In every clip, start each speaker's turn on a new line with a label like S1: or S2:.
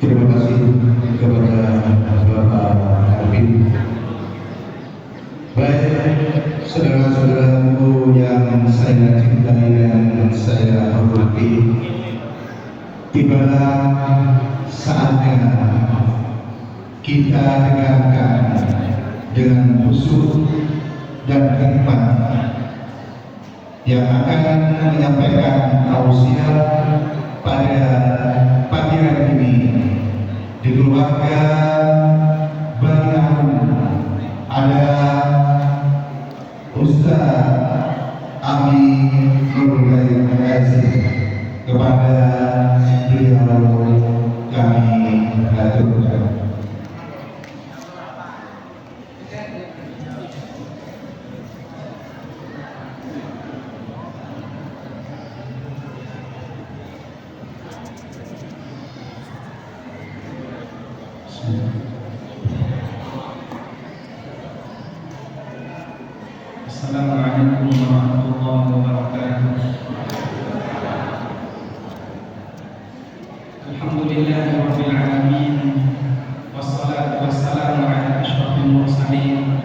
S1: Terima kasih kepada Bapak Arvin. Baik, saudara-saudaraku yang saya cintai dan saya hormati, tibalah saatnya kita dengarkan dengan khusyuk dan hikmat yang akan menyampaikan tausiah pada pagi hari ini di keluarga Bani ada Ustaz Ami Nurul Aziz. Kepada beliau kami aturkan.
S2: Assalamualaikum warahmatullahi wabarakatuh. Alhamdulillahirabbil alamin, wassalatu wassalamu ala asyrafil mursalin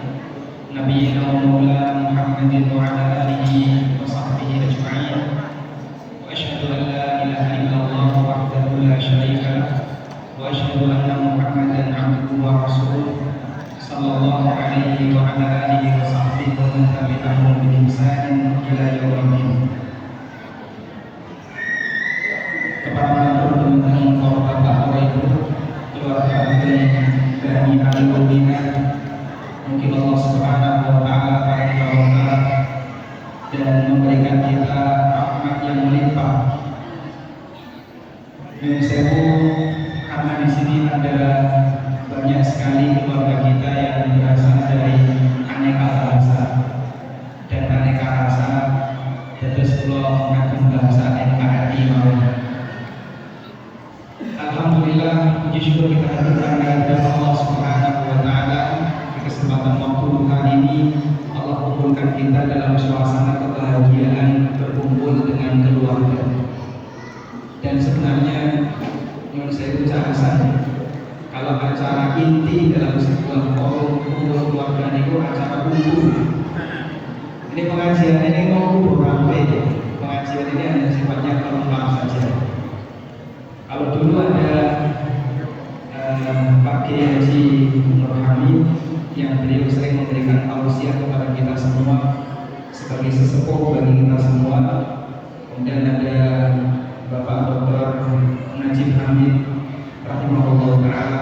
S2: nabiyina wa maulana Muhammadin wa ala alihi wa sahbihi ajma'in. Wa asyhadu an la ilaha illallah wahdahu la syarika lah wa asyhadu anna Muhammadan abduhu wa rasuluh sallallahu alaihi wa ala alihi wa sahbihi wa man tabi'ahum bi ihsanin ila yaumil din. Kepada teman-teman Bapak Bapak Ibu, keluarga Bani Al-Mu'minin, mungkin Allah Subhanahu wa taala akan barokah dan memberikan kita rahmat yang melimpah. Sewu, karena di sini ada banyak sekali keluarga kita yang berasal dari aneka bangsa dan aneka rasa. Terus pulau mengagum bahasa NKRI mau. Alhamdulillah, puji syukur kita haturkan kehadirat Allah Subhanahu wa taala. Di kesempatan waktu hari ini Allah kumpulkan kita dalam suasana kebahagiaan berkumpul dengan keluarga. Dan sebenarnya menurut saya itu cara kalau acara inti dalam sebuah forum kumpul keluarga itu acara kumpul. Ini pengajian ini mau beramai. Pengajian ini hanya sifatnya pelengkap saja. Kalau dulu ada Pak Kiai Haji Nur Hamid yang beliau sering memberikan tausiah kepada kita semua sebagai sesepuh bagi kita semua. Kemudian ada Bapak Dr. Najib Hamid rahimahullah ta'ala.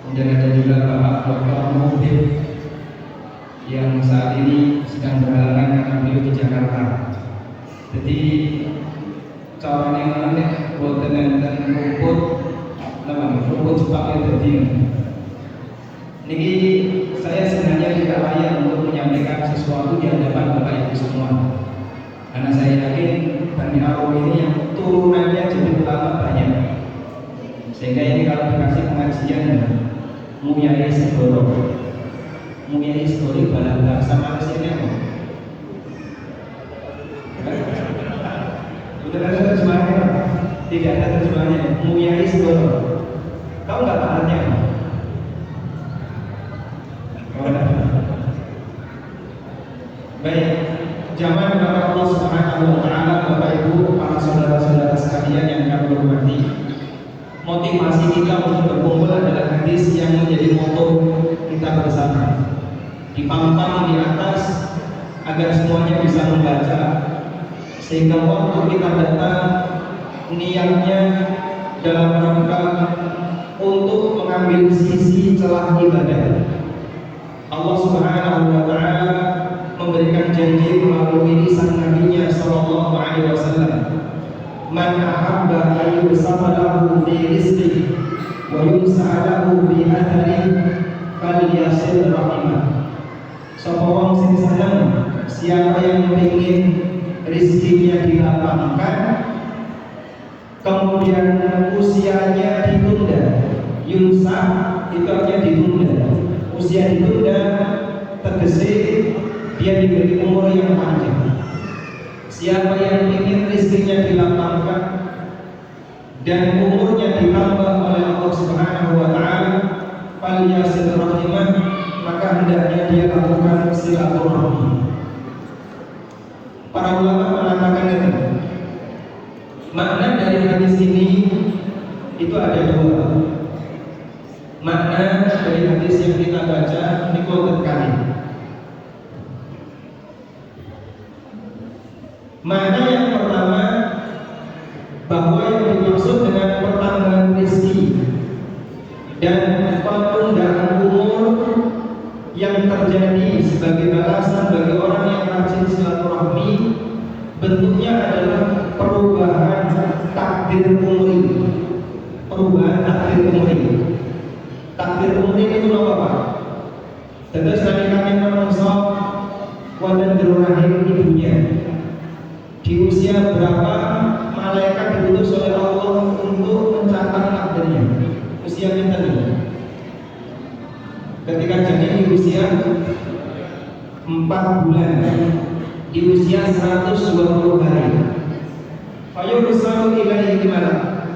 S2: Kemudian ada juga Bapak Dr. Mubin yang saat ini sedang berhalangan karena beliau di Jakarta. Jadi caranya nanti buat dan rumput, rumput Jepang jadi. Niki saya sebenarnya tidak layak untuk menyampaikan sesuatu di hadapan Bapak Ibu semua, karena saya yakin Bani Arwah ini yang turunannya jadi ulama banyak, sehingga ini kalau dikasih pengajian Muyai Segoro, Muyai Segoro bahasa Malaysia apa? Betul ada terjemahannya? Tidak ada terjemahannya. Muyai Segoro. Tahu nggak artinya? Baik, jamaah kepada Allah Subhanahu wa taala, Bapak Ibu, para saudara-saudara sekalian yang kami hormati. Motivasi kita untuk berkumpul adalah hadis yang menjadi moto kita bersama. Dipampang di atas agar semuanya bisa membaca, sehingga waktu kita datang niatnya dalam rangka untuk mengambil sisi celah ibadah. Allah Subhanahu wa taala memberikan janji melalui lisan Nabi-Nya sallallahu alaihi wasallam, "Man ahabba an yusama lahu fi rizqihi wa yumsa'a lahu fi atharihi falyasil rahimah." Sapa wong sing seneng, siapa yang ingin rizkinya dilapangkan, kemudian usianya ditunda. Yunsa itu artinya ditunda. Usia ditunda tegese dia diberi umur yang panjang. Siapa yang ingin rizkinya dilapangkan dan umurnya ditambah oleh Allah Subhanahu wa taala, falyasil rahimah, maka hendaknya dia lakukan silaturahmi. Para ulama mengatakan itu. Makna dari hadis ini itu ada dua. Makna dari hadis yang kita baca ini quoted kali. Makna yang pertama, bahwa yang dimaksud dengan pertambahan rezeki dan penundaan umur yang terjadi sebagai balasan bagi orang yang rajin silaturahmi, bentuknya adalah perubahan takdir umri. Perubahan takdir umri. Takdir umri itu apa Pak? Terus kami manusia wadah rahim ibunya. Di usia berapa malaikat diutus oleh Allah untuk mencatat takdirnya? Usia kita dulu. Ketika janin di usia 4 bulan, di usia 120 hari. Fayursalu ilaihi malak.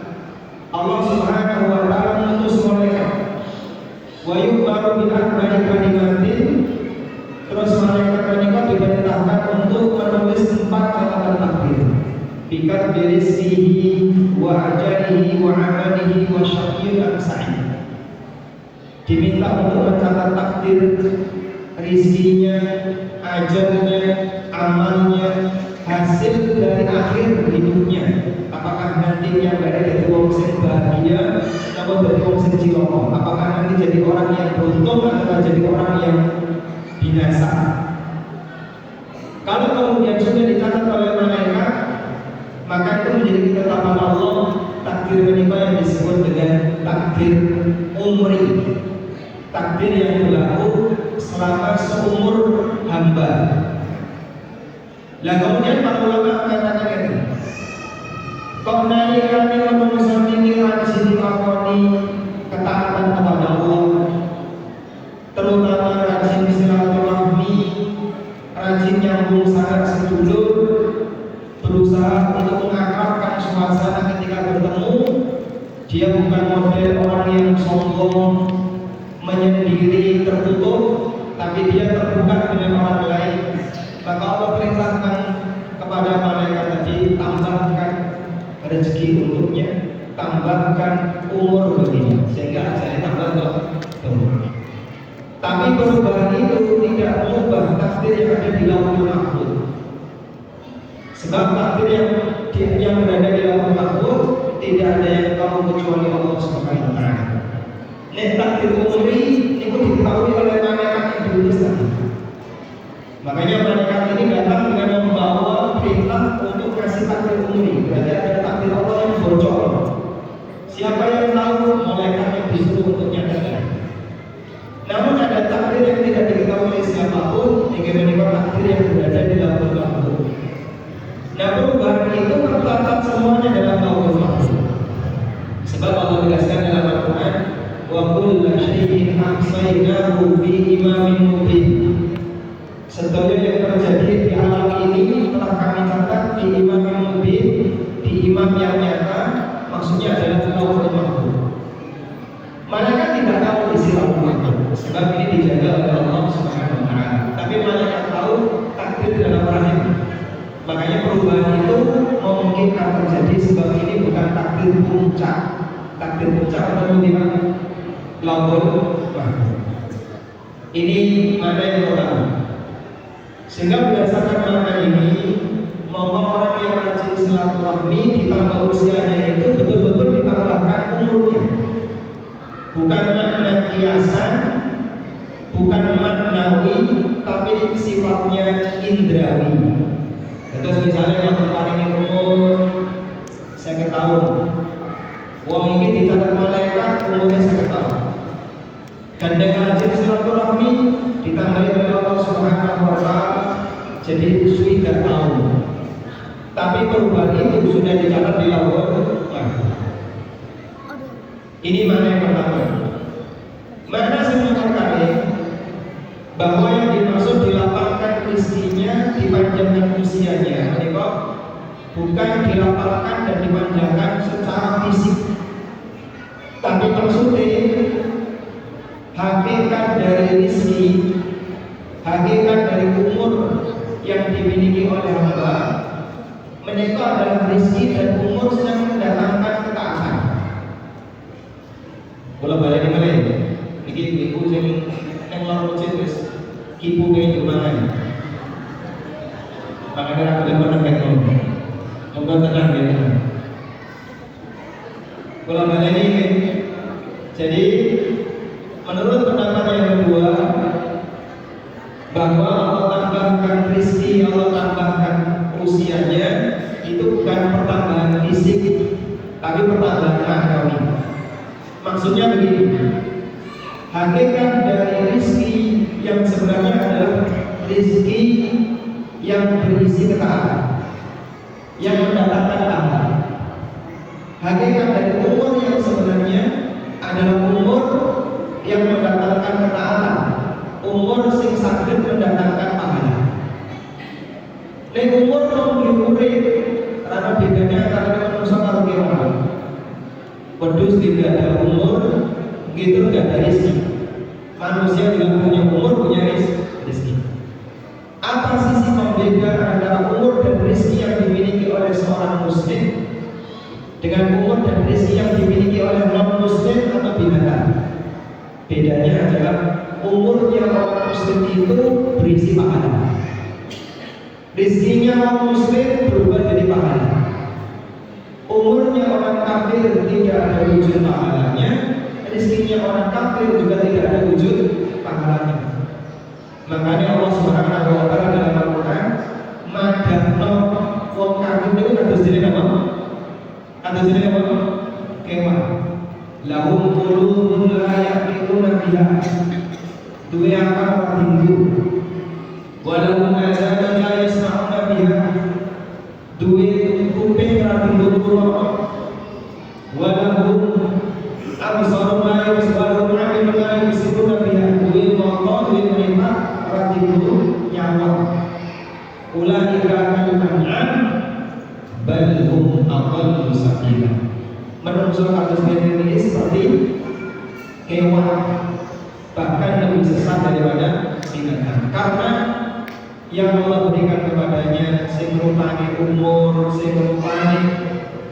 S2: Allah Subhanahu wa taala mengutus malaikat. Wa yuqalu bil akbari kalimatin. Terus malaikat menikah diperintahkan untuk menulis 4 catatan takdir. Bikat birizkihi wa ajalihi wa amalihi wa syaqiyyun am sa'id. Diminta untuk mencatat takdir rizkinya, ajalnya, amalnya, hasil dari akhir hidupnya. Apakah nanti yang berada jadi wong sing bahagia atau jadi wong sing cilaka? Apakah nanti jadi orang yang beruntung atau jadi orang yang binasa? Kalau kemudian sudah dicatat oleh malaikat, maka itu menjadi ketetapan Allah. Takdir menikah yang disebut dengan takdir umri, takdir yang berlaku selama seumur hamba. Lah kemudian para ulama mengatakan ini, kok nanti kami manusia ini rajin melakoni ketaatan kepada Allah, terutama rajin silaturahmi, rajin nyambung sahabat sedulur, berusaha untuk mengakrabkan suasana ketika bertemu. Dia bukan model orang yang sombong, menyendiri, tertutup, tapi dia terbuka dengan orang lain. Maka Allah perintahkan kepada malaikat tadi, tambahkan rezeki untuknya, tambahkan umur begini, sehingga ajalnya tambah terus. Tapi perubahan itu tidak mengubah takdir yang ada di lauhul mahfuz. Sebab takdir yang berada di lauhul mahfuz tidak ada yang tahu kecuali Allah Subhanahu wa taala. Nek takdir umri itu diketahui oleh malaikat yang diutus tadi. Makanya malaikat ini datang dengan membawa perintah untuk kasih takdir umri. Berarti ada takdir Allah yang bocor. Siapa yang tahu? Malaikat yang disuruh untuk nyatakan. Namun ada takdir yang tidak diketahui oleh siapapun, yang takdir yang berada di lauhul mahfuz. Nah, perubahan itu tercatat semuanya dalam lauhul mahfuz. Sebab Allah tegaskan dalam Al-Quran, wa kullu syai'in ahsaynahu fi imamin mubin. Sedaya yang terjadi di alam ini telah kami catat di imam yang mubin, di imam yang nyata, maksudnya adalah lauhul mahfuz. Malaikat tidak tahu isi lauhul mahfuz, sebab ini dijaga oleh Allah Subhanahu wa taala. Tapi malaikat tahu takdir dalam rahim. Makanya perubahan itu memungkinkan terjadi, sebab ini bukan takdir puncak. Takdir puncak adalah di mana? Lauhul mahfuz. Ini mana yang pertama. Sehingga berdasarkan makna ini, maka orang yang rajin silaturahmi ditambah usianya itu betul-betul ditambahkan umurnya. Bukan makna kiasan, bukan maknawi, tapi sifatnya indrawi. Terus misalnya yang paling umur 1 tahun, wong ini dicatat malaikat umurnya 1 tahun. Dan dengan rajin silaturahmi ditambahi oleh Allah Subhanahu wa taala jadi 3 tahun. Tapi perubahan itu sudah dicatat di lauhul mahfuz. Ini makna yang pertama. Makna yang kali bahwa yang dimaksud dilapangkan rezekinya, dipanjangkan usianya, bukan dilapangkan dan dipanjangkan secara fisik, tapi maksudnya hakikat dari rezeki, hakikat dari umur yang dimiliki oleh hamba menika adalah rezeki dan umur yang mendatangkan ketaatan. Bola balik malih iki ibu sing nang loro wis ibu kene jumangan. Makanya aku dengar kan ngono. Moga tenang ya. Bola balik ini jadi menurut pendapat yang kedua bahwa Allah tambahkan rezeki, Allah tambahkan usianya itu bukan pertambahan fisik tapi pertambahan agami. Maksudnya begini, hakikat dari rezeki yang sebenarnya adalah rezeki yang berisi ketaatan, yang mendatangkan pahala. Hakikat dari umur yang sebenarnya adalah umur yang mendatangkan ketaatan, umur sing saged mendatangkan pahala. Nek umur nang urip karena bedanya antara manusia karo kewan. Wedhus tidak ada umur, begitu tidak ada rezeki. Manusia juga punya umur, punya rezeki. Apa sisi pembeda antara umur dan rezeki yang dimiliki oleh seorang muslim dengan umur dan rezeki yang dimiliki oleh non-muslim atau binatang? Bedanya adalah umurnya orang muslim itu berisi pahala. Rezekinya orang muslim berubah jadi pahala. Umurnya orang kafir tidak ada wujud pahalanya, rezekinya orang kafir juga tidak ada wujud pahalanya. Makanya Allah Subhanahu wa taala dalam Al-Qur'an madakno wong kafir itu kados dene apa? Kados dene apa? Kewan. Lahum qulubun la yaqiluna biha. Duwe akal ora tinggu. Walau azan la yasma'una biha. Duwe kuping ora tinggu kula. Walau absarun la yusbarun 'ala la yusiruna biha. Duwe mata duwe mata ora tinggu nyawa. Ulaika al-an'am bal hum aqallu sabila. Menurut surah Al-Baqarah ini seperti hewan, bahkan lebih sesat daripada binatang, karena yang Allah berikan kepadanya sing rupane umur, sing rupane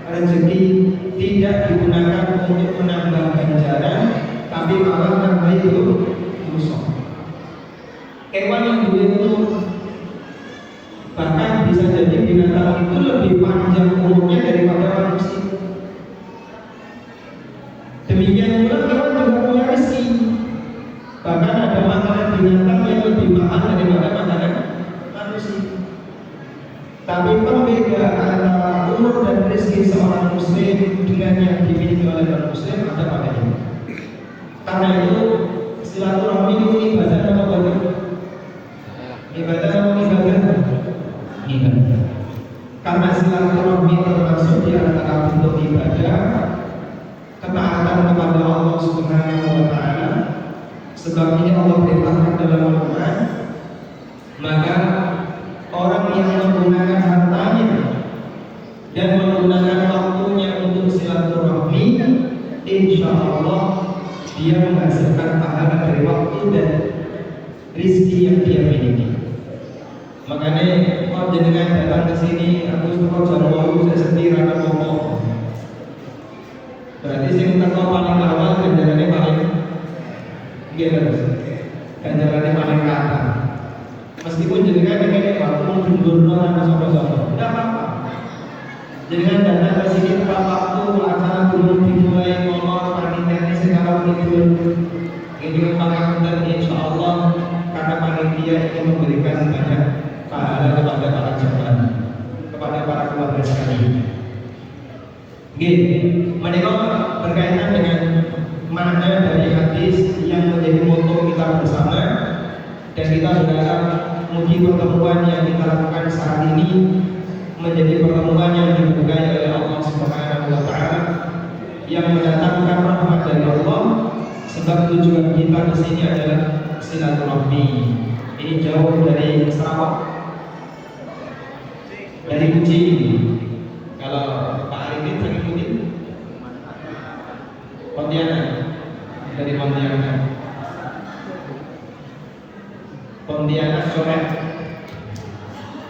S2: rezeki tidak digunakan untuk menambah ganjaran, tapi malah nambah itu dosa. Hewan yang duwe umur, bahkan bisa jadi binatang itu lebih panjang umurnya daripada manusia. Demikian pula hewan juga punya rezeki. Bahkan ada makanan binatang yang lebih mahal daripada makanan manusia. Tapi pembeda antara umur dan rezeki seorang muslim dengan yang dimiliki oleh non-muslim ada padanya. Karena itu silaturahmi itu ibadah atau ibadah? Ibadah atau ibadah? Ibadah. Karena silaturahmi termasuk di antara bentuk ibadah, ketaatan kepada Allah Subhanahu wa taala. Sebab ini Allah perintahkan dalam Al-Qur'an, maka orang yang menggunakan hartanya dan menggunakan waktunya untuk silaturahmi, insya Allah dia menghasilkan pahala dari waktu dan rezeki yang dia miliki. Makanya kalau jenengan datang ke sini, aku suka jalan saya sendiri akan ngomong. Berarti sing teko paling awal ganjarane paling nggih terus. Ganjarane paling kathah. Meskipun jenengan ngene waktu mundur-mundur nang sapa-sapa. Enggak apa-apa. Jenengan datang ke sini tepat waktu acara belum dimulai ngomong panitia sing kalau itu. Ini pangapunten insyaallah karena panitia ingin memberikan banyak pahala kepada para jemaah, kepada para keluarga sekalian. Menika berkaitan dengan makna dari hadis yang menjadi moto kita bersama, dan kita berharap mugi pertemuan yang kita lakukan saat ini menjadi pertemuan yang diberkahi oleh Allah Subhanahu wa taala, yang mendatangkan rahmat dari Allah, sebab tujuan kita di sini adalah silaturahmi. Ini jauh dari Sarawak, dari Kucing. Pontianak, dari Pontianak. Pontianak coret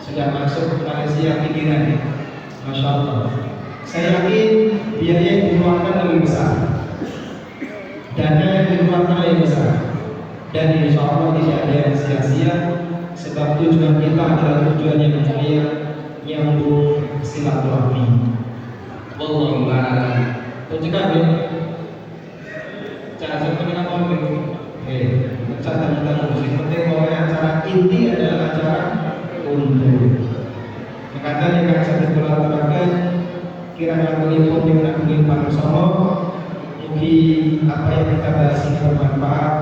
S2: sudah masuk Malaysia pikiran, masya Allah. Saya yakin biaya yang dikeluarkan lebih besar, dana yang dikeluarkan lebih besar, dan insya Allah tidak ada yang sia-sia, sebab tujuan kita adalah tujuan yang mulia, nyambung silaturahmi. Wallahu a'lam. Tunjukkan ya, cara contohnya apa? Cara kita musik penting bahwa acara inti adalah acara untuk. Makanya yang akan saya terakan kiranya pun dengan mungkin Pak Somo, mungkin apa yang kita bahas ini bermanfaat.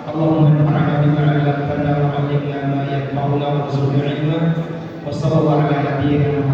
S2: Allahumma anfa'na bima 'allamtana wa 'allimna ma yanfa'una wa rzuqna ilma. Wassallallahu ala nabiyyina